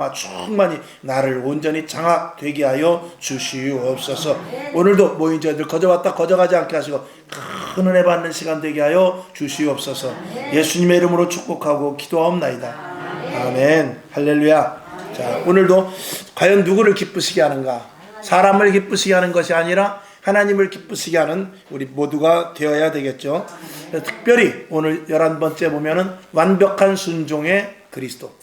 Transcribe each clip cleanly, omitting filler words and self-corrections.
충만히 나를 온전히 장악되게 하여 주시옵소서. 오늘도 모인 저희들 거저왔다 거저가지 않게 하시고 큰 은혜 받는 시간 되게 하여 주시옵소서. 예수님의 이름으로 축복하고 기도하옵나이다. 아멘. 할렐루야. 자, 오늘도 과연 누구를 기쁘시게 하는가? 사람을 기쁘시게 하는 것이 아니라 하나님을 기쁘시게 하는 우리 모두가 되어야 되겠죠. 특별히 오늘 11번째 보면은 완벽한 순종의 그리스도.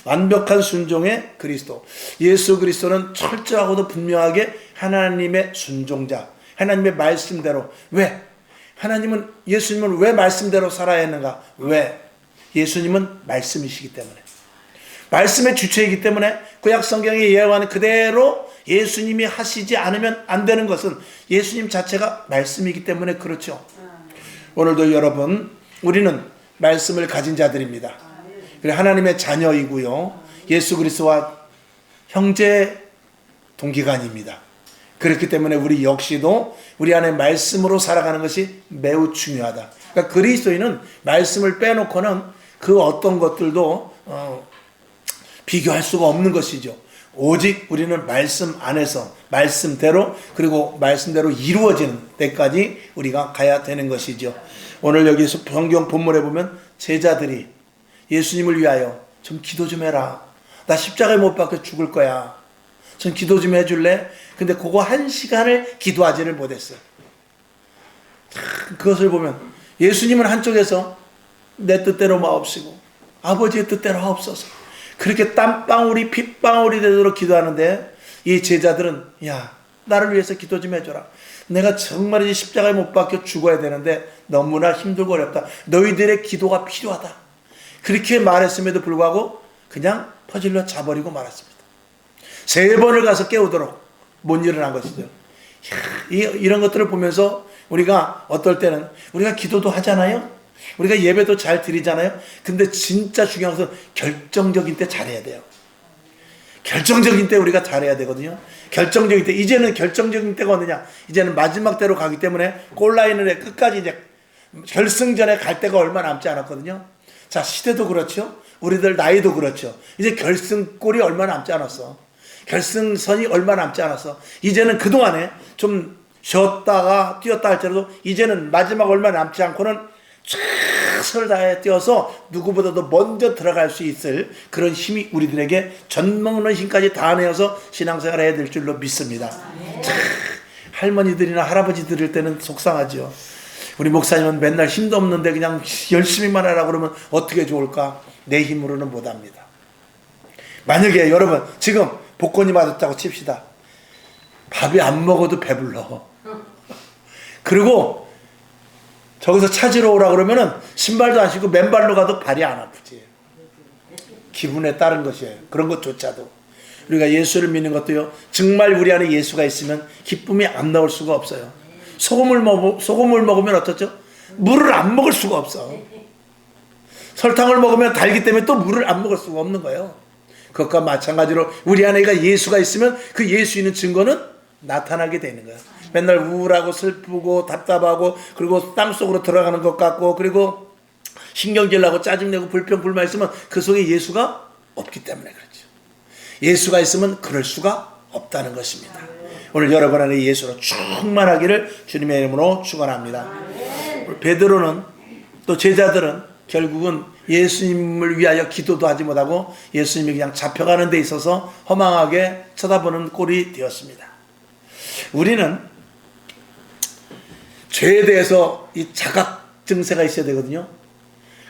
완벽한 순종의 그리스도. 예수 그리스도는 철저하고도 분명하게 하나님의 순종자, 하나님의 말씀대로. 왜? 하나님은, 예수님은 왜 말씀대로 살아야 했는가? 왜? 예수님은 말씀이시기 때문에, 말씀의 주체이기 때문에 구약 성경에 예언하는 그대로 예수님이 하시지 않으면 안 되는 것은 예수님 자체가 말씀이기 때문에 그렇죠. 오늘도 여러분, 우리는 말씀을 가진 자들입니다. 하나님의 자녀이고요, 예수 그리스도와 형제 동기간입니다. 그렇기 때문에 우리 역시도 우리 안에 말씀으로 살아가는 것이 매우 중요하다. 그러니까 그리스도인은 말씀을 빼놓고는 그 어떤 것들도 비교할 수가 없는 것이죠. 오직 우리는 말씀 안에서 말씀대로, 그리고 말씀대로 이루어지는 때까지 우리가 가야 되는 것이죠. 오늘 여기서 성경 본문에 보면 제자들이 예수님을 위하여 좀 기도 좀 해라. 나 십자가에 못 박혀 죽을 거야. 좀 기도 좀 해줄래? 근데 그거 한 시간을 기도하지를 못했어요. 그것을 보면 예수님은 한쪽에서 내 뜻대로 마옵시고 아버지의 뜻대로 하옵소서, 그렇게 땀방울이 핏방울이 되도록 기도하는데, 이 제자들은 야, 나를 위해서 기도 좀 해줘라. 내가 정말 이제 십자가에 못 박혀 죽어야 되는데 너무나 힘들고 어렵다. 너희들의 기도가 필요하다. 그렇게 말했음에도 불구하고 그냥 퍼질러 자버리고 말았습니다. 3번을 가서 깨우도록 못 일어난 것이죠. 이런 것들을 보면서 우리가 어떨 때는 우리가 기도도 하잖아요. 우리가 예배도 잘 드리잖아요. 근데 진짜 중요한 것은 결정적인 때 잘해야 돼요. 결정적인 때 우리가 잘해야 되거든요. 결정적인 때, 이제는 결정적인 때가 어느냐, 이제는 마지막 때로 가기 때문에 골라인을 끝까지 이제 결승전에 갈 때가 얼마 남지 않았거든요. 자, 시대도 그렇죠. 우리들 나이도 그렇죠. 이제 결승골이 얼마 남지 않았어. 결승선이 얼마 남지 않았어. 이제는 그동안에 좀 쉬었다가 뛰었다 할지라도 이제는 마지막 얼마 남지 않고는 최선을 다해 뛰어서 누구보다도 먼저 들어갈 수 있을 그런 힘이 우리들에게 젖먹는 힘까지 다 내어서 신앙생활을 해야 될 줄로 믿습니다. 할머니들이나 할아버지 들을 때는 속상하죠. 우리 목사님은 맨날 힘도 없는데 그냥 열심히만 하라 그러면 어떻게 좋을까? 내 힘으로는 못합니다. 만약에 여러분 지금 복권이 맞았다고 칩시다. 밥이 안 먹어도 배불러. 그리고 저기서 찾으러 오라 그러면은 신발도 안 신고 맨발로 가도 발이 안 아프지. 기분에 따른 것이에요. 그런 것조차도. 우리가 예수를 믿는 것도요, 정말 우리 안에 예수가 있으면 기쁨이 안 나올 수가 없어요. 소금을 먹으면 어떻죠? 물을 안 먹을 수가 없어. 설탕을 먹으면 달기 때문에 또 물을 안 먹을 수가 없는 거예요. 그것과 마찬가지로 우리 안에가 예수가 있으면 그 예수 있는 증거는 나타나게 되는 거예요. 맨날 우울하고 슬프고 답답하고, 그리고 땅속으로 들어가는 것 같고, 그리고 신경질 나고 짜증내고 불평 불만 있으면 그 속에 예수가 없기 때문에 그렇죠. 예수가 있으면 그럴 수가 없다는 것입니다. 오늘 여러분 안에 예수로 충만하기를 주님의 이름으로 축원합니다. 베드로는, 또 제자들은 결국은 예수님을 위하여 기도도 하지 못하고 예수님이 그냥 잡혀가는 데 있어서 허망하게 쳐다보는 꼴이 되었습니다. 우리는 죄에 대해서 이 자각 증세가 있어야 되거든요.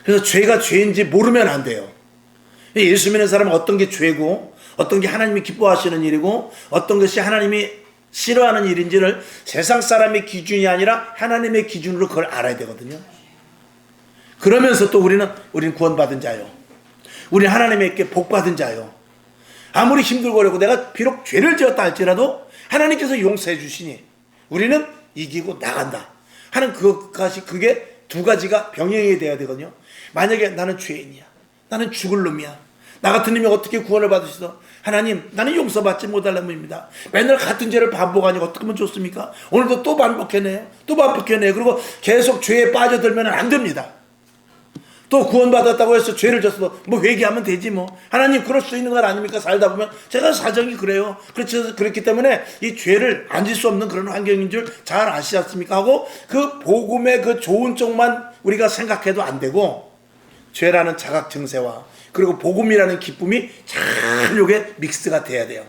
그래서 죄가 죄인지 모르면 안 돼요. 예수 믿는 사람은 어떤 게 죄고 어떤 게 하나님이 기뻐하시는 일이고 어떤 것이 하나님이 싫어하는 일인지를 세상 사람의 기준이 아니라 하나님의 기준으로 그걸 알아야 되거든요. 그러면서 또 우리는 구원받은 자요, 우리 하나님께 복받은 자요. 아무리 힘들고 어렵고 내가 비록 죄를 지었다 할지라도 하나님께서 용서해 주시니 우리는 이기고 나간다 하는 그게 두 가지가 병행이 돼야 되거든요. 만약에 나는 죄인이야, 나는 죽을 놈이야, 나 같은 놈이 어떻게 구원을 받으시죠? 하나님, 나는 용서받지 못할 놈입니다. 맨날 같은 죄를 반복하니까 어떻게 하면 좋습니까? 오늘도 또 반복해내요. 그리고 계속 죄에 빠져들면 안 됩니다. 또 구원받았다고 해서 죄를 졌어도 뭐 회개하면 되지 뭐. 하나님 그럴 수 있는 건 아닙니까? 살다 보면 제가 사정이 그래요. 그렇기 때문에 이 죄를 안 질 수 없는 그런 환경인 줄 잘 아시지 않습니까? 하고 그 복음의 그 좋은 쪽만 우리가 생각해도 안 되고 죄라는 자각 증세와 그리고 복음이라는 기쁨이 잘 요게 믹스가 돼야 돼요.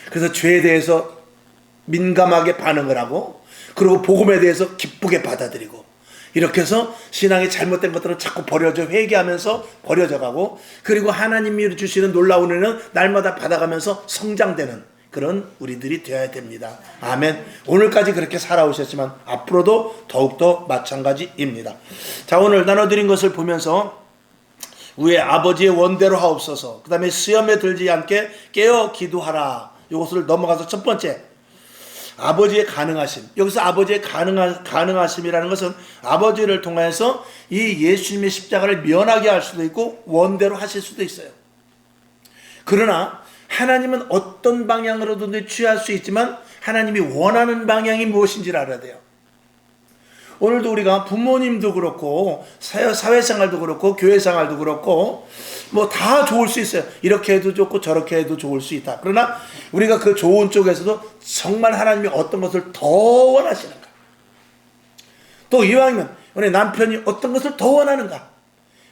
그래서 죄에 대해서 민감하게 반응을 하고 그리고 복음에 대해서 기쁘게 받아들이고 이렇게 해서 신앙이 잘못된 것들은 자꾸 버려져 회개하면서 버려져 가고 그리고 하나님이 주시는 놀라운 은혜는 날마다 받아가면서 성장되는 그런 우리들이 되어야 됩니다. 아멘. 오늘까지 그렇게 살아오셨지만 앞으로도 더욱더 마찬가지입니다. 자, 오늘 나눠드린 것을 보면서 우리의 아버지의 원대로 하옵소서, 그 다음에 시험에 들지 않게 깨어 기도하라, 이것을 넘어가서 첫 번째 아버지의 가능하심. 여기서 아버지의 가능하심이라는 것은 아버지를 통해서 이 예수님의 십자가를 면하게 할 수도 있고 원대로 하실 수도 있어요. 그러나 하나님은 어떤 방향으로든 취할 수 있지만 하나님이 원하는 방향이 무엇인지를 알아야 돼요. 오늘도 우리가 부모님도 그렇고 사회생활도 그렇고 교회생활도 그렇고 뭐 다 좋을 수 있어요. 이렇게 해도 좋고 저렇게 해도 좋을 수 있다. 그러나 우리가 그 좋은 쪽에서도 정말 하나님이 어떤 것을 더 원하시는가, 또 이왕이면 우리 남편이 어떤 것을 더 원하는가,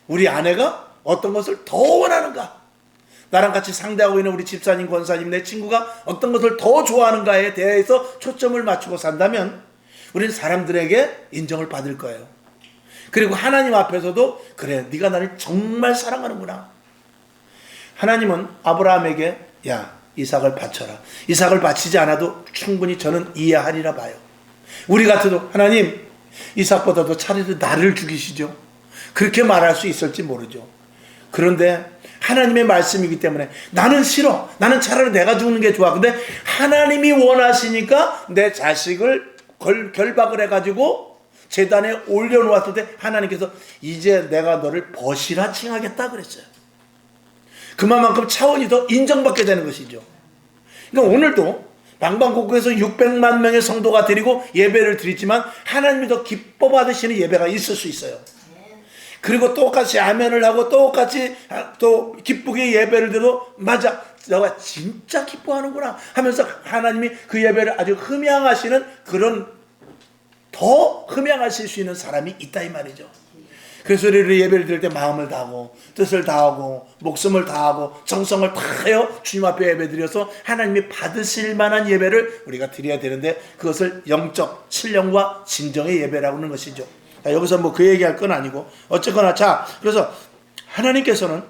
우리 아내가 어떤 것을 더 원하는가, 나랑 같이 상대하고 있는 우리 집사님, 권사님, 내 친구가 어떤 것을 더 좋아하는가에 대해서 초점을 맞추고 산다면 우리는 사람들에게 인정을 받을 거예요. 그리고 하나님 앞에서도 그래, 네가 나를 정말 사랑하는구나. 하나님은 아브라함에게 야, 이삭을 바쳐라. 이삭을 바치지 않아도 충분히 저는 이해하리라 봐요. 우리 같아도 하나님, 이삭보다도 차라리 나를 죽이시죠. 그렇게 말할 수 있을지 모르죠. 그런데 하나님의 말씀이기 때문에 나는 싫어. 나는 차라리 내가 죽는 게 좋아. 근데 하나님이 원하시니까 내 자식을 결박을 해가지고 제단에 올려놓았을 때 하나님께서 이제 내가 너를 벗이라 칭하겠다 그랬어요. 그만큼 차원이 더 인정받게 되는 것이죠. 그러니까 오늘도 방방곡곡에서 600만 명의 성도가 드리고 예배를 드리지만 하나님이 더 기뻐 받으시는 예배가 있을 수 있어요. 그리고 똑같이 아멘을 하고 똑같이 또 기쁘게 예배를 드려도 맞아, 너가 진짜 기뻐하는구나 하면서 하나님이 그 예배를 아주 흠양하시는 그런, 더 흠양하실 수 있는 사람이 있다 이 말이죠. 그래서 우리를 예배를 드릴 때 마음을 다하고 뜻을 다하고 목숨을 다하고 정성을 다하여 주님 앞에 예배 드려서 하나님이 받으실 만한 예배를 우리가 드려야 되는데 그것을 영적 신령과 진정의 예배라고 하는 것이죠. 자, 여기서 뭐 그 얘기할 건 아니고 어쨌거나, 자, 그래서 하나님께서는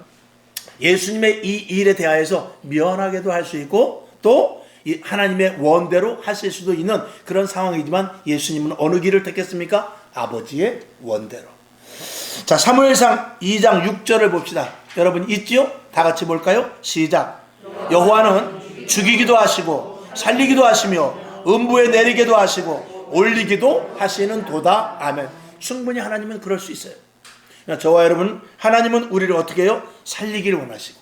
예수님의 이 일에 대하여서 미안하게도 할 수 있고 또 하나님의 원대로 하실 수도 있는 그런 상황이지만 예수님은 어느 길을 택했습니까? 아버지의 원대로. 자, 사무엘상 2장 6절을 봅시다. 여러분 있지요? 다 같이 볼까요? 시작. 여호와는 죽이기도 하시고 살리기도 하시며 음부에 내리기도 하시고 올리기도 하시는 도다. 아멘. 충분히 하나님은 그럴 수 있어요. 저와 여러분, 하나님은 우리를 어떻게 해요? 살리기를 원하시고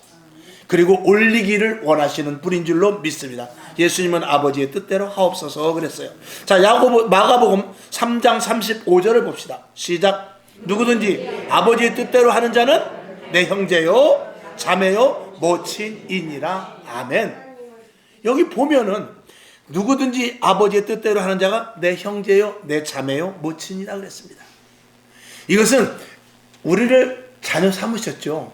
그리고 올리기를 원하시는 분인 줄로 믿습니다. 예수님은 아버지의 뜻대로 하옵소서 그랬어요. 자, 마가복음 3장 35절을 봅시다. 시작. 누구든지 아버지의 뜻대로 하는 자는 내 형제요 자매요 모친이니라. 아멘. 여기 보면은 누구든지 아버지의 뜻대로 하는 자가 내 형제요 내 자매요 모친이라 그랬습니다. 이것은 우리를 자녀 삼으셨죠.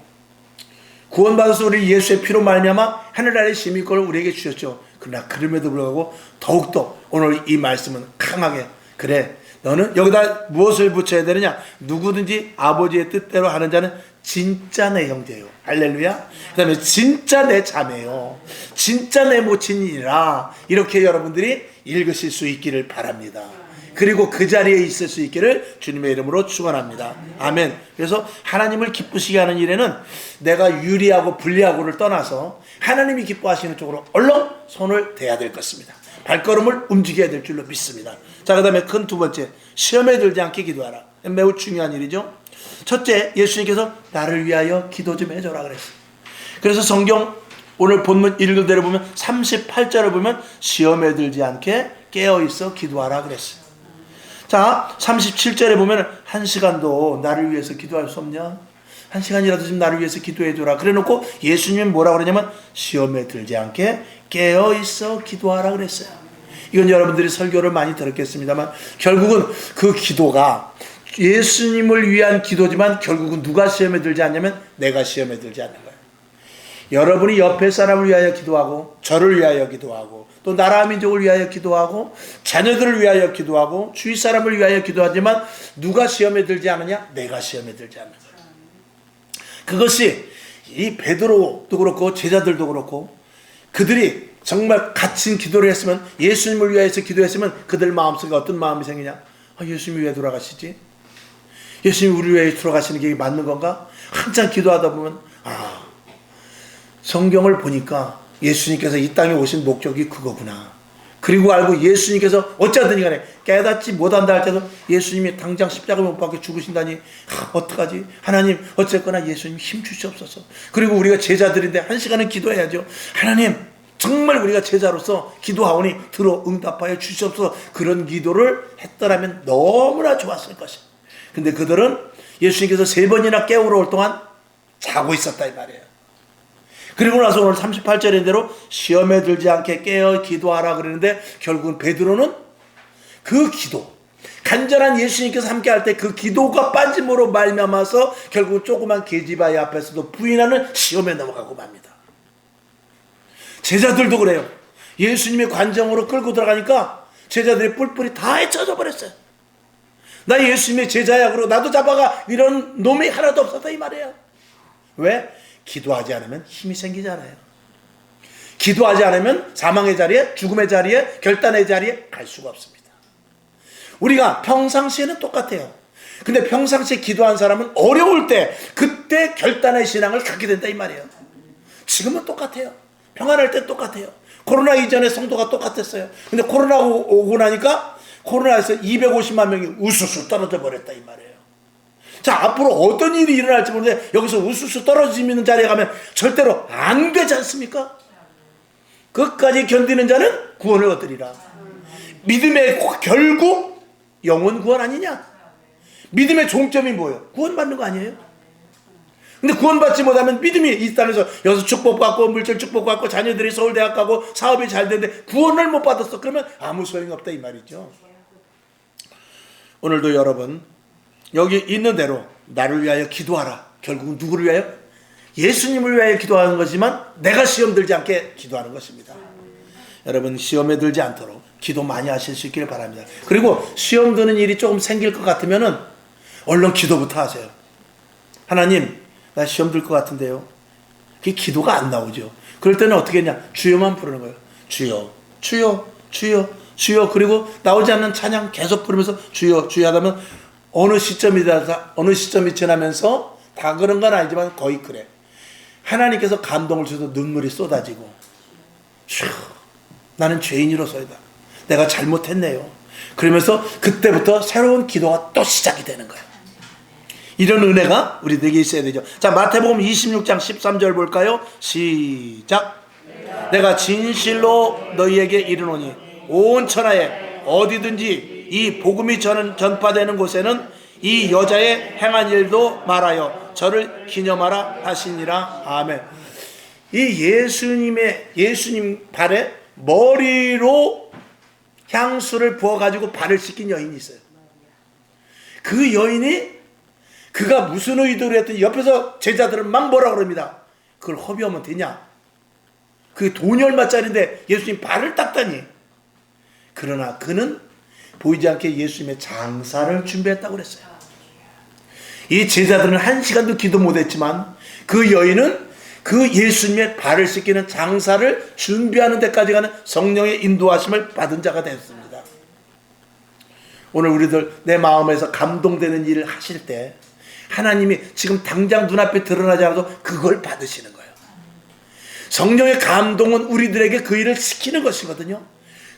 구원받아서 우리 예수의 피로 말미암아 하늘 아래 시민권을 우리에게 주셨죠. 그러나 그럼에도 불구하고 더욱더 오늘 이 말씀은 강하게, 그래, 너는 여기다 무엇을 붙여야 되느냐? 누구든지 아버지의 뜻대로 하는 자는 진짜 내 형제요. 할렐루야. 그 다음에 진짜 내 자매요. 진짜 내 모친이라. 이렇게 여러분들이 읽으실 수 있기를 바랍니다. 그리고 그 자리에 있을 수 있기를 주님의 이름으로 축원합니다. 아멘. 그래서 하나님을 기쁘시게 하는 일에는 내가 유리하고 불리하고를 떠나서 하나님이 기뻐하시는 쪽으로 얼른 손을 대야 될 것입니다. 발걸음을 움직여야 될 줄로 믿습니다. 자, 그 다음에 큰 두 번째, 시험에 들지 않게 기도하라. 매우 중요한 일이죠. 첫째, 예수님께서 나를 위하여 기도 좀 해줘라 그랬어요. 그래서 성경 오늘 본문 읽을 대로 보면 38절을 보면 시험에 들지 않게 깨어있어 기도하라 그랬어요. 자, 37절에 보면 1시간도 나를 위해서 기도할 수 없냐? 1시간이라도 좀 나를 위해서 기도해줘라. 그래 놓고 예수님이 뭐라고 그러냐면 시험에 들지 않게 깨어있어 기도하라 그랬어요. 이건 여러분들이 설교를 많이 들었겠습니다만 결국은 그 기도가 예수님을 위한 기도지만 결국은 누가 시험에 들지 않냐면 내가 시험에 들지 않는 거예요. 여러분이 옆에 사람을 위하여 기도하고 저를 위하여 기도하고 또 나라 민족을 위하여 기도하고 자녀들을 위하여 기도하고 주위 사람을 위하여 기도하지만 누가 시험에 들지 않느냐? 내가 시험에 들지 않는 거예요. 그것이 이 베드로도 그렇고 제자들도 그렇고 그들이 정말 갇힌 기도를 했으면 예수님을 위하여서 기도했으면 그들 마음속에 어떤 마음이 생기냐? 예수님이 왜 돌아가시지? 예수님이 우리 위해 돌아가시는 게 맞는 건가? 한참 기도하다 보면 성경을 보니까 예수님께서 이 땅에 오신 목적이 그거구나. 그리고 알고 예수님께서 어쩌든지 간에 깨닫지 못한다 할 때도 예수님이 당장 십자가 못 박혀 죽으신다니 어떡하지? 하나님 어쨌거나 예수님 힘 주시옵소서. 그리고 우리가 제자들인데 1시간은 기도해야죠. 하나님 정말 우리가 제자로서 기도하오니 들어 응답하여 주시옵소서. 그런 기도를 했더라면 너무나 좋았을 것이에요. 근데 그들은 예수님께서 3번이나 깨우러 올 동안 자고 있었다 이 말이에요. 그리고 나서 오늘 38절인 대로 시험에 들지 않게 깨어 기도하라 그러는데 결국은 베드로는 그 기도 간절한 예수님께서 함께 할 때 그 기도가 빠짐으로 말미암아서 결국은 조그만 계집아이 앞에서도 부인하는 시험에 넘어가고 맙니다. 제자들도 그래요. 예수님의 관정으로 끌고 들어가니까 제자들이 뿔뿔이 다 헤쳐져 버렸어요. 나 예수님의 제자야 그러고 나도 잡아가 이런 놈이 하나도 없었다 이 말이에요. 왜? 기도하지 않으면 힘이 생기잖아요. 기도하지 않으면 사망의 자리에 죽음의 자리에 결단의 자리에 갈 수가 없습니다. 우리가 평상시에는 똑같아요. 근데 평상시에 기도한 사람은 어려울 때 그때 결단의 신앙을 갖게 된다 이 말이에요. 지금은 똑같아요. 평안할 때 똑같아요. 코로나 이전에 성도가 똑같았어요. 근데 코로나 오고 나니까 코로나에서 250만 명이 우수수 떨어져 버렸다 이 말이에요. 자, 앞으로 어떤 일이 일어날지 모르는데 여기서 우수수 떨어지는 자리에 가면 절대로 안 되지 않습니까? 끝까지 견디는 자는 구원을 얻으리라. 믿음의 결국 영혼 구원 아니냐? 믿음의 종점이 뭐예요? 구원받는 거 아니에요? 근데 구원받지 못하면 믿음이 이 땅에서 여기서 축복받고 물질 축복받고 자녀들이 서울대학 가고 사업이 잘 되는데 구원을 못 받았어. 그러면 아무 소용이 없다 이 말이죠. 오늘도 여러분 여기 있는 대로 나를 위하여 기도하라. 결국은 누구를 위하여? 예수님을 위하여 기도하는 거지만 내가 시험 들지 않게 기도하는 것입니다. 여러분 시험에 들지 않도록 기도 많이 하실 수 있기를 바랍니다. 그리고 시험 드는 일이 조금 생길 것 같으면은 얼른 기도부터 하세요. 하나님 나 시험 들 것 같은데요. 그게 기도가 안 나오죠. 그럴 때는 어떻게 했냐? 주여만 부르는 거예요. 주여 주여 주여 주여. 그리고 나오지 않는 찬양 계속 부르면서 주여 주여 하다면 어느 시점이 지나면서 다 그런 건 아니지만 거의 그래. 하나님께서 감동을 주셔서 눈물이 쏟아지고 나는 죄인으로서이다. 내가 잘못했네요. 그러면서 그때부터 새로운 기도가 또 시작이 되는 거예요. 이런 은혜가 우리에게 있어야 되죠. 자, 마태복음 26장 13절 볼까요? 시작. 내가 진실로 너희에게 이르노니 온 천하에 어디든지 이 복음이 전파되는 곳에는 이 여자의 행한 일도 말하여 저를 기념하라 하시니라. 아멘. 이 예수님 발에 머리로 향수를 부어가지고 발을 씻긴 여인이 있어요. 그 여인이 그가 무슨 의도로 했더니 옆에서 제자들은 막 뭐라 그럽니다. 그걸 허비하면 되냐? 그게 돈이 얼마짜리인데 예수님 발을 닦다니. 그러나 그는 보이지 않게 예수님의 장사를 준비했다고 그랬어요. 이 제자들은 1시간도 기도 못했지만 그 여인은 그 예수님의 발을 씻기는 장사를 준비하는 데까지 가는 성령의 인도하심을 받은 자가 됐습니다. 오늘 우리들 내 마음에서 감동되는 일을 하실 때 하나님이 지금 당장 눈앞에 드러나지 않아도 그걸 받으시는 거예요. 성령의 감동은 우리들에게 그 일을 시키는 것이거든요.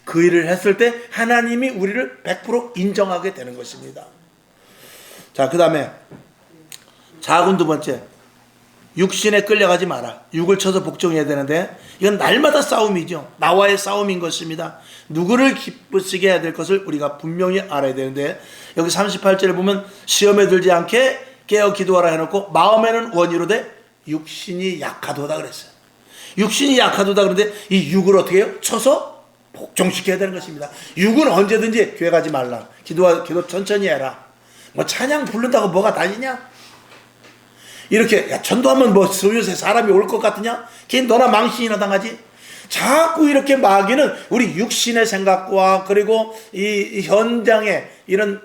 그 일을 했을 때 하나님이 우리를 100% 인정하게 되는 것입니다. 자, 그 다음에 작은 두 번째, 육신에 끌려가지 마라. 육을 쳐서 복종해야 되는데 이건 날마다 싸움이죠. 나와의 싸움인 것입니다. 누구를 기쁘시게 해야 될 것을 우리가 분명히 알아야 되는데, 여기 38절에 보면 시험에 들지 않게 깨어 기도하라 해놓고 마음에는 원이로되 육신이 약하도다 그랬어요. 육신이 약하도다 그런데 이 육을 어떻게 해요? 쳐서 복종시켜야 되는 것입니다. 육은 언제든지 교회 가지 말라. 기도 천천히 해라. 뭐 찬양 부른다고 뭐가 다니냐? 이렇게 야, 전도하면 뭐 요새 사람이 올 것 같으냐? 걔 너나 망신이나 당하지? 자꾸 이렇게 마귀는 우리 육신의 생각과 그리고 이 현장에 이런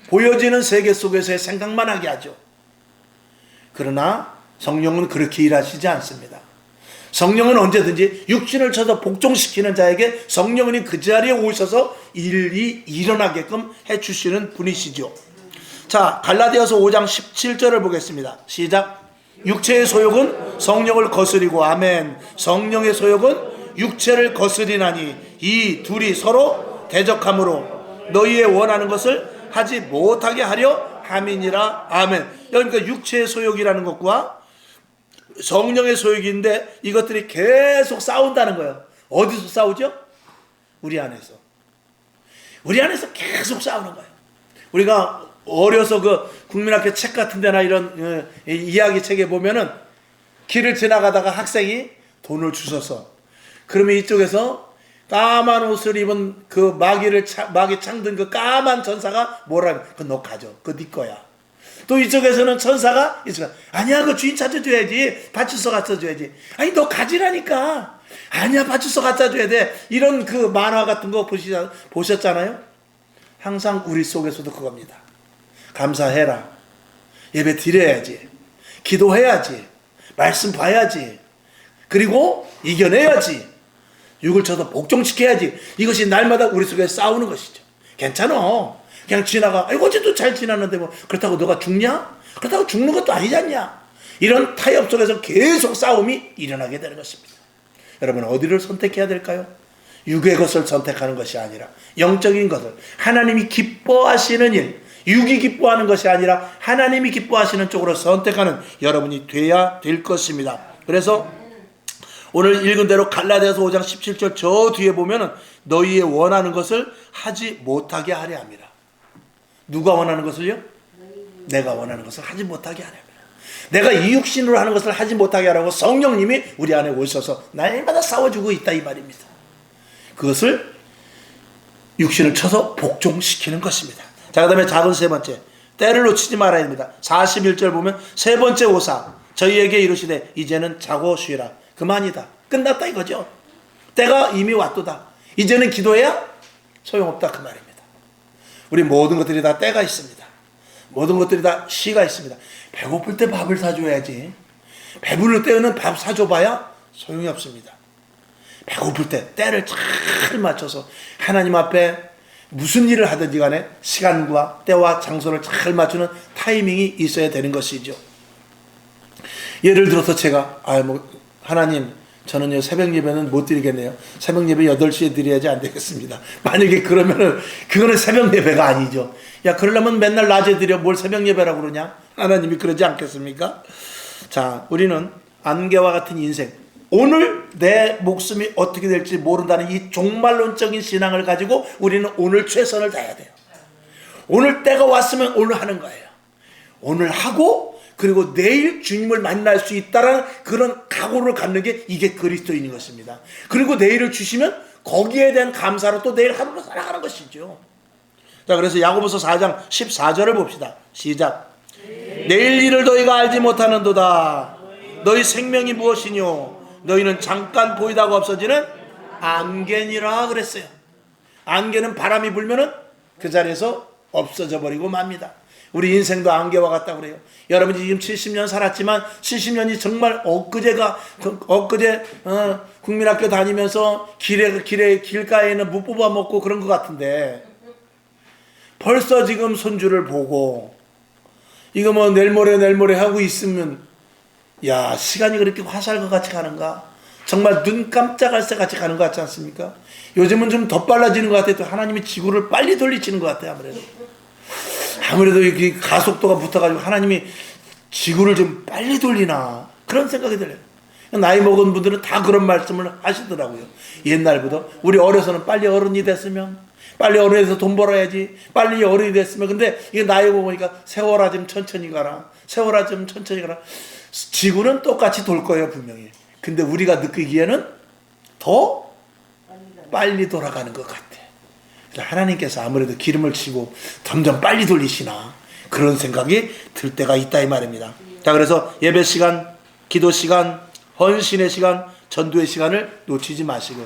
보여지는 세계 속에서의 생각만 하게 하죠. 그러나 성령은 그렇게 일하시지 않습니다. 성령은 언제든지 육신을 쳐서 복종시키는 자에게 성령이 그 자리에 오셔서 일이 일어나게끔 해주시는 분이시죠. 자, 갈라디아서 5장 17절을 보겠습니다. 시작. 육체의 소욕은 성령을 거스리고, 아멘. 성령의 소욕은 육체를 거스리나니 이 둘이 서로 대적함으로 너희의 원하는 것을 하지 못하게 하려 함이니라. 아멘. 그러니까 육체의 소욕이라는 것과 성령의 소욕인데 이것들이 계속 싸운다는 거예요. 어디서 싸우죠? 우리 안에서. 우리 안에서 계속 싸우는 거예요. 우리가 어려서 그 국민학교 책 같은 데나 이런 이야기 책에 보면은 길을 지나가다가 학생이 돈을 주셔서, 그러면 이쪽에서 까만 옷을 입은 그 마귀 창든 그 까만 전사가 뭐라, 그거 너 가져. 그거 네 거야. 또 이쪽에서는 천사가 아니야, 그 주인 찾아줘야지. 파출소 갖다 줘야지. 아니 너 가지라니까. 아니야, 파출소 갖다 줘야 돼. 이런 그 만화 같은 거 보셨잖아요. 항상 우리 속에서도 그겁니다. 감사해라. 예배 드려야지. 기도해야지. 말씀 봐야지. 그리고 이겨내야지. 육을 쳐서 복종시켜야지. 이것이 날마다 우리 속에 싸우는 것이죠. 괜찮아. 그냥 지나가. 아이고 어제도 잘 지났는데 뭐 그렇다고 너가 죽냐? 그렇다고 죽는 것도 아니지 않냐? 이런 타협 속에서 계속 싸움이 일어나게 되는 것입니다. 여러분, 어디를 선택해야 될까요? 육의 것을 선택하는 것이 아니라 영적인 것을, 하나님이 기뻐하시는 일, 육이 기뻐하는 것이 아니라 하나님이 기뻐하시는 쪽으로 선택하는 여러분이 돼야 될 것입니다. 그래서 오늘 읽은 대로 갈라디아서 5장 17절 저 뒤에 보면은 너희의 원하는 것을 하지 못하게 하려 함이라. 누가 원하는 것을요? 내가 원하는 것을 하지 못하게 하려 함이라. 내가 이 육신으로 하는 것을 하지 못하게 하라고 성령님이 우리 안에 오셔서 날마다 싸워주고 있다 이 말입니다. 그것을 육신을 쳐서 복종시키는 것입니다. 자, 그 다음에 작은 세 번째, 때를 놓치지 말아야 합니다. 41절 보면 세 번째 오사 저희에게 이르시되 이제는 자고 쉬라. 그만이다. 끝났다 이거죠. 때가 이미 왔도다. 이제는 기도해야 소용없다 그 말입니다. 우리 모든 것들이 다 때가 있습니다. 모든 것들이 다 시가 있습니다. 배고플 때 밥을 사줘야지. 배부를 때는 밥 사줘봐야 소용이 없습니다. 배고플 때 때를 잘 맞춰서 하나님 앞에 무슨 일을 하든지 간에 시간과 때와 장소를 잘 맞추는 타이밍이 있어야 되는 것이죠. 예를 들어서 제가 하나님 저는요 새벽 예배는 못 드리겠네요. 새벽 예배 8시에 드려야지 안 되겠습니다. 만약에 그러면은 그거는 새벽 예배가 아니죠. 야, 그러려면 맨날 낮에 드려 뭘 새벽 예배라고 그러냐? 하나님이 그러지 않겠습니까? 자, 우리는 안개와 같은 인생, 오늘 내 목숨이 어떻게 될지 모른다는 이 종말론적인 신앙을 가지고 우리는 오늘 최선을 다해야 돼요. 오늘 때가 왔으면 오늘 하는 거예요. 오늘 하고 그리고 내일 주님을 만날 수 있다는 그런 각오를 갖는 게 이게 그리스도인인 것입니다. 그리고 내일을 주시면 거기에 대한 감사로 또 내일 하루를 살아가는 것이죠. 자, 그래서 야고보서 4장 14절을 봅시다. 시작. 내일 일을 너희가 알지 못하는도다. 너희 생명이 무엇이뇨? 너희는 잠깐 보이다가 없어지는 안개니라 그랬어요. 안개는 바람이 불면은 그 자리에서 없어져 버리고 맙니다. 우리 인생도 안개와 같다고 그래요. 여러분이 지금 70년 살았지만 70년이 정말 엊그제 국민학교 다니면서 길가에는 무 뽑아 먹고 그런 것 같은데 벌써 지금 손주를 보고 이거 뭐 내일 모레 하고 있으면 야, 시간이 그렇게 화살과 같이 가는가? 정말 눈 깜짝할 새 같이 가는 것 같지 않습니까? 요즘은 좀 더 빨라지는 것 같아요. 또 하나님이 지구를 빨리 돌리시는 것 같아요. 아무래도 이 가속도가 붙어가지고 하나님이 지구를 좀 빨리 돌리나 그런 생각이 들어요. 나이 먹은 분들은 다 그런 말씀을 하시더라고요. 옛날부터 우리 어려서는 빨리 어른이 됐으면, 빨리 어른이 돼서 돈 벌어야지, 빨리 어른이 됐으면. 근데 이게 나이 먹으니까 세월아 좀 천천히 가라, 세월아 좀 천천히 가라. 지구는 똑같이 돌 거예요, 분명히. 근데 우리가 느끼기에는 더 빨리 돌아가는 것 같아. 하나님께서 아무래도 기름을 치고 점점 빨리 돌리시나 그런 생각이 들 때가 있다 이 말입니다. 자, 그래서 예배 시간, 기도 시간, 헌신의 시간, 전도의 시간을 놓치지 마시고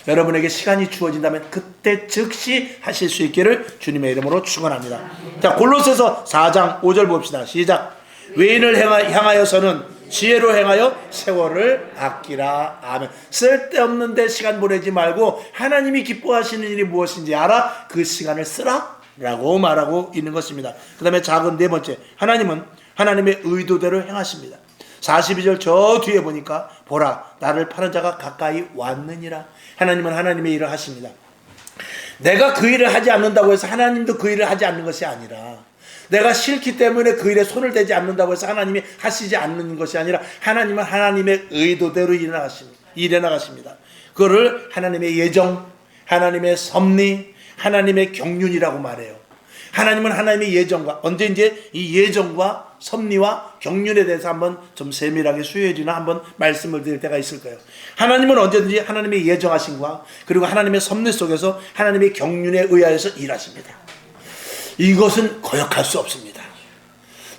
여러분에게 시간이 주어진다면 그때 즉시 하실 수 있기를 주님의 이름으로 축원합니다. 자, 골로새서 4장 5절 봅시다. 시작. 외인을 향하여서는 지혜로 행하여 세월을 아끼라. 아멘. 쓸데없는 데 시간 보내지 말고 하나님이 기뻐하시는 일이 무엇인지 알아 그 시간을 쓰라 라고 말하고 있는 것입니다. 그 다음에 작은 네 번째, 하나님은 하나님의 의도대로 행하십니다. 42절 저 뒤에 보니까 보라 나를 파는 자가 가까이 왔느니라. 하나님은 하나님의 일을 하십니다. 내가 그 일을 하지 않는다고 해서 하나님도 그 일을 하지 않는 것이 아니라, 내가 싫기 때문에 그 일에 손을 대지 않는다고 해서 하나님이 하시지 않는 것이 아니라 하나님은 하나님의 의도대로 일해 나가십니다. 그거를 하나님의 예정, 하나님의 섭리, 하나님의 경륜이라고 말해요. 하나님은 하나님의 예정과, 언제 이제 이 예정과 섭리와 경륜에 대해서 한번 좀 세밀하게 수요일이나 한번 말씀을 드릴 때가 있을 거예요. 하나님은 언제든지 하나님의 예정하심과 그리고 하나님의 섭리 속에서 하나님의 경륜에 의하여서 일하십니다. 이것은 거역할 수 없습니다.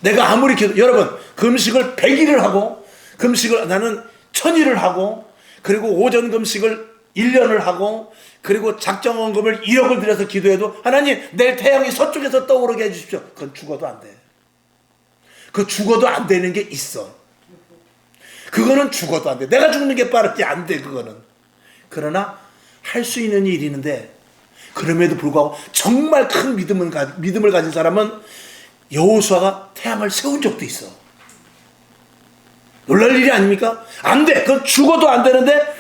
내가 아무리 여러분 금식을 100일을 하고, 금식을 나는 1000일을 하고, 그리고 오전 금식을 1년을 하고, 그리고 작정원금을 1억을 들여서 기도해도 하나님 내일 태양이 서쪽에서 떠오르게 해주십시오. 그건 죽어도 안 돼. 그 죽어도 안 되는 게 있어. 그거는 죽어도 안 돼. 내가 죽는 게 빠르지 안 돼. 그거는. 그러나 할 수 있는 일이 있는데, 그럼에도 불구하고 정말 큰 믿음을 가진 사람은 여호수아가 태양을 세운 적도 있어. 놀랄 일이 아닙니까? 안 돼. 그건 죽어도 안 되는데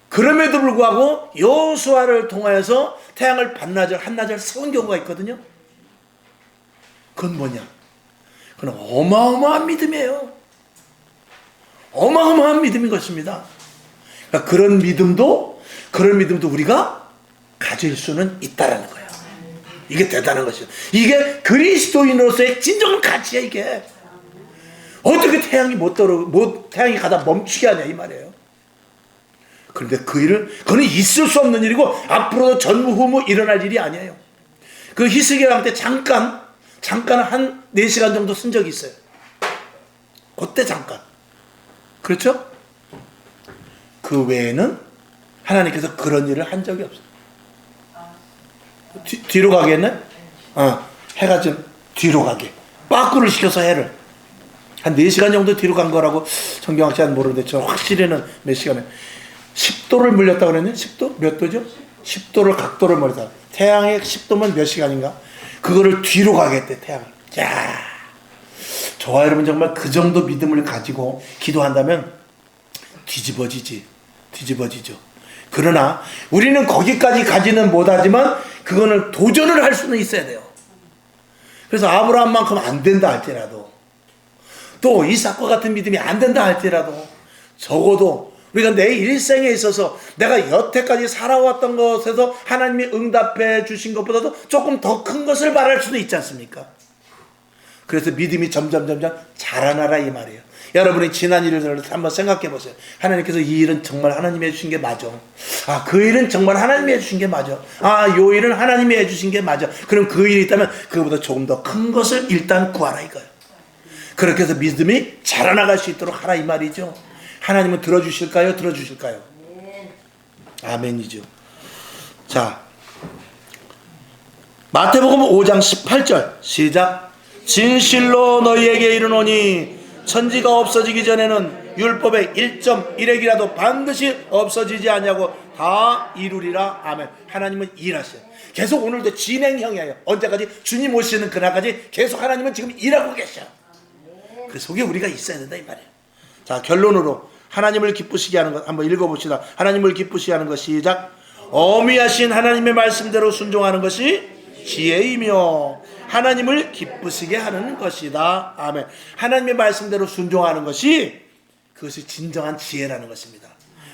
그럼에도 불구하고 여호수아를 통하여서 태양을 반나절 한나절 세운 경우가 있거든요. 그건 뭐냐? 그건 어마어마한 믿음이에요. 어마어마한 믿음인 것입니다. 그러니까 그런 믿음도 우리가 가질 수는 있다라는 거예요. 이게 대단한 것이에요. 이게 그리스도인으로서의 진정한 가치야. 이게 어떻게 태양이 태양이 가다 멈추게 하냐 이 말이에요. 그런데 그 일을, 그건 있을 수 없는 일이고 앞으로도 전무후무 일어날 일이 아니에요. 그 히스기야 왕 때 잠깐 한 4시간 정도 쓴 적이 있어요. 그때 잠깐. 그렇죠? 그 외에는 하나님께서 그런 일을 한 적이 없어요. 뒤로 가겠네? 해가 좀 뒤로 가게. 빠꾸를 시켜서 해를. 한 4시간 정도 뒤로 간 거라고 성경학자는 모르는데 저 확실히는 몇 시간에 10도를 물렸다고 그랬네? 10도? 몇 도죠? 10도를 각도를 물렸다. 태양의 10도면 몇 시간인가? 그거를 뒤로 가겠대, 태양을. 야, 저와 여러분 정말 그 정도 믿음을 가지고 기도한다면 뒤집어지죠. 그러나 우리는 거기까지 가지는 못하지만 그거는 도전을 할 수는 있어야 돼요. 그래서 아브라함만큼 안 된다 할지라도, 또 이삭과 같은 믿음이 안 된다 할지라도, 적어도 우리가 내 일생에 있어서 내가 여태까지 살아왔던 것에서 하나님이 응답해 주신 것보다도 조금 더 큰 것을 말할 수도 있지 않습니까? 그래서 믿음이 점점 자라나라 이 말이에요. 여러분이 지난 일을 한번 생각해 보세요. 하나님께서 이 일은 정말 하나님이 해주신 게 맞아. 그 일은 정말 하나님이 해주신 게 맞아. 요 일은 하나님이 해주신 게 맞아. 그럼 그 일이 있다면 그거보다 조금 더 큰 것을 일단 구하라 이거예요. 그렇게 해서 믿음이 자라나갈 수 있도록 하라 이 말이죠. 하나님은 들어주실까요? 아멘이죠. 자, 마태복음 5장 18절 시작. 진실로 너희에게 이르노니 천지가 없어지기 전에는 율법의 1.1핵이라도 반드시 없어지지 않냐고 다 이루리라. 아멘. 하나님은 일하셔요. 계속 오늘도 진행형이에요. 언제까지? 주님 오시는 그날까지 계속 하나님은 지금 일하고 계셔. 그 속에 우리가 있어야 된다 이 말이에요. 자, 결론으로 하나님을 기쁘시게 하는 것 한번 읽어봅시다. 하나님을 기쁘시게 하는 것 시작. 어미하신 하나님의 말씀대로 순종하는 것이 지혜이며 하나님을 기쁘시게 하는 것이다. 아멘. 하나님의 말씀대로 순종하는 것이 그것이 진정한 지혜라는 것입니다.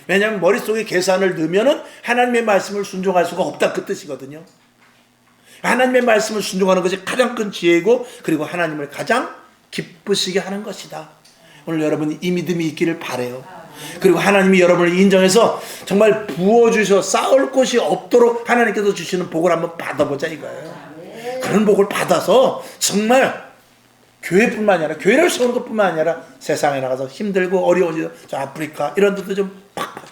왜냐하면 머릿속에 계산을 넣으면은 하나님의 말씀을 순종할 수가 없다, 그 뜻이거든요. 하나님의 말씀을 순종하는 것이 가장 큰 지혜이고, 그리고 하나님을 가장 기쁘시게 하는 것이다. 오늘 여러분이 이 믿음이 있기를 바라요. 그리고 하나님이 여러분을 인정해서 정말 부어주셔 쌓을 곳이 없도록 하나님께서 주시는 복을 한번 받아보자 이거예요. 그런 복을 받아서 정말 교회뿐만 아니라, 교회를 세우는 것뿐만 아니라 세상에 나가서 힘들고 어려운 저 아프리카 이런 데도 좀 팍팍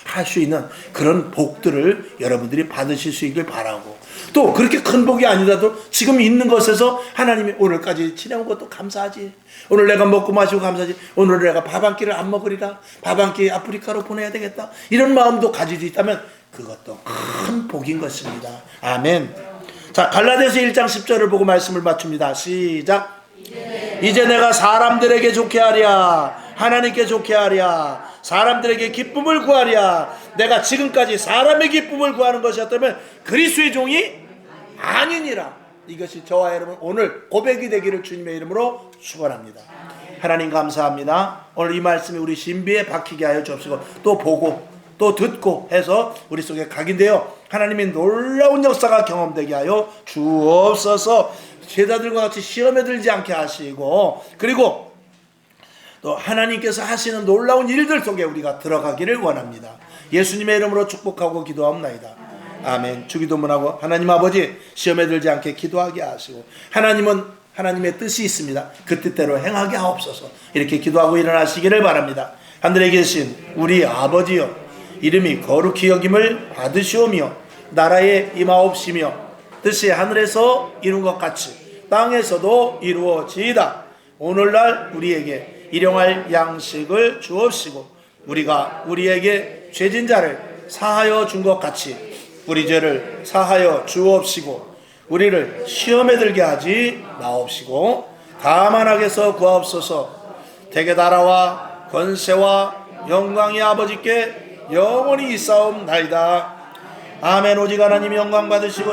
할 수 있는 그런 복들을 여러분들이 받으실 수 있길 바라고, 또 그렇게 큰 복이 아니라도 지금 있는 것에서 하나님이 오늘까지 지내온 것도 감사하지, 오늘 내가 먹고 마시고 감사하지, 오늘 내가 밥 한 끼를 안 먹으리라, 밥 한 끼 아프리카로 보내야 되겠다, 이런 마음도 가질 수 있다면 그것도 큰 복인 것입니다. 아멘. 자, 갈라디아서 1장 10절을 보고 말씀을 마칩니다. 시작. 이제 내가 사람들에게 좋게 하랴, 하나님께 좋게 하랴, 사람들에게 기쁨을 구하랴. 내가 지금까지 사람의 기쁨을 구하는 것이었다면 그리스도의 종이 아니니라. 이것이 저와 여러분 오늘 고백이 되기를 주님의 이름으로 축원합니다. 하나님 감사합니다. 오늘 이 말씀이 우리 신비에 박히게 하여 주옵시고, 또 보고 또 듣고 해서 우리 속에 각인되어 하나님의 놀라운 역사가 경험되게 하여 주옵소서. 제자들과 같이 시험에 들지 않게 하시고, 그리고 또 하나님께서 하시는 놀라운 일들 속에 우리가 들어가기를 원합니다. 예수님의 이름으로 축복하고 기도하옵나이다. 아멘. 주기도문하고 하나님 아버지, 시험에 들지 않게 기도하게 하시고, 하나님은 하나님의 뜻이 있습니다. 그 뜻대로 행하게 하옵소서. 이렇게 기도하고 일어나시기를 바랍니다. 하늘에 계신 우리 아버지여, 이름이 거룩히 여김을 받으시오며 나라에 임하옵시며 뜻이 하늘에서 이룬 것 같이 땅에서도 이루어지이다. 오늘날 우리에게 일용할 양식을 주옵시고, 우리가 우리에게 죄진 자를 사하여 준 것 같이 우리 죄를 사하여 주옵시고, 우리를 시험에 들게 하지 마옵시고 다만 악에서 구하옵소서. 대개 나라와 권세와 영광이 아버지께 영원히 있사옵나이다. 아멘. 오직 하나님 영광 받으시고